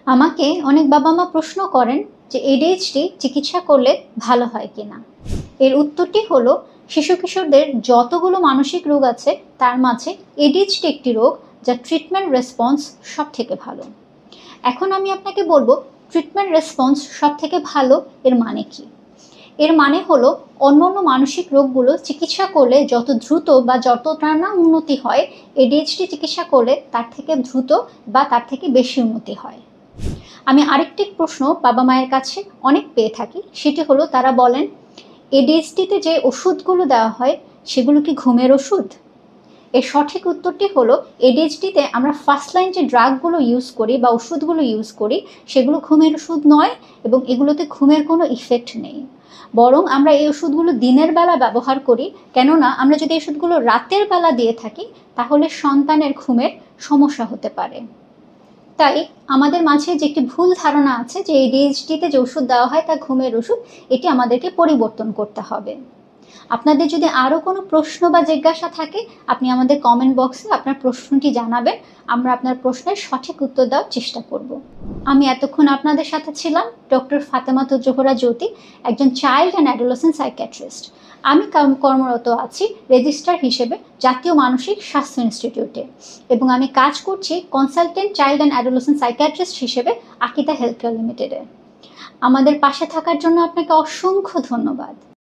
আমাকে অনেক বাবা-মা প্রশ্ন করেন যে ADHD চিকিৎসা করলে ভালো হয় কিনা? এর উত্তরটি হলো শিশু-কিশোরদের যতগুলো মানসিক রোগ আছে তার মাঝে ADHD একটি রোগ যার ট্রিটমেন্ট রেসপন্স সবথেকে ভালো। এখন আমি আপনাকে বলবো ট্রিটমেন্ট রেসপন্স সবথেকে ভালো এর মানে কি? এর মানে হলো অন্যান্য মানসিক রোগগুলো চিকিৎসা করলে যত দ্রুত বা যতটা না উন্নতি হয় ADHD চিকিৎসা করলে তার থেকে দ্রুত বা তার থেকে বেশি উন্নতি হয়। আমি আরেকটি প্রশ্ন বাবা-মায়ের কাছে অনেক পেয়ে থাকি, সেটি হলো তারা বলেন, ADHDতে যে ওষুধগুলো দেওয়া হয় সেগুলো কি ঘুমের ওষুধ? এর সঠিক উত্তরটি হলো ADHDতে আমরা ফার্স্ট লাইন যে ড্রাগগুলো ইউজ করি বা ওষুধগুলো ইউজ করি সেগুলো ঘুমের ওষুধ নয় এবং এগুলোতে ঘুমের কোনো ইফেক্ট নেই। বরং আমরা এই ওষুধগুলো দিনের বেলা ব্যবহার করি, কেননা আমরা যদি এই ওষুধগুলো রাতের বেলা দিয়ে থাকি তাহলে সন্তানের ঘুমের সমস্যা হতে পারে। তাই আমাদের মাঝে যে একটি ভুল ধারণা আছে যে ADHDতে যে ওষুধ দেওয়া হয় তা ঘুমের ওষুধ, এটি আমাদেরকে পরিবর্তন করতে হবে। আপনাদের যদি আরও কোনো প্রশ্ন বা জিজ্ঞাসা থাকে আপনি আমাদের কমেন্ট বক্সে আপনার প্রশ্নটি জানাবেন, আমরা আপনার প্রশ্নের সঠিক উত্তর দেওয়ার চেষ্টা করব। আমি এতক্ষণ আপনাদের সাথে ছিলাম ডক্টর ফাতেমাতুজ জোহরা জ্যোতি, একজন চাইল্ড অ্যান্ড অ্যাডোলেসেন্ট সাইকিয়াট্রিস্ট। আমি কর্মরত আছি রেজিস্ট্রার হিসেবে জাতীয় মানসিক স্বাস্থ্য ইনস্টিটিউটে এবং আমি কাজ করছি consultant child and adolescent psychiatrist হিসেবে আকিতা হেলথ কেয়ার লিমিটেডে। আমাদের পাশে থাকার জন্য আপনাকে অসংখ্য ধন্যবাদ।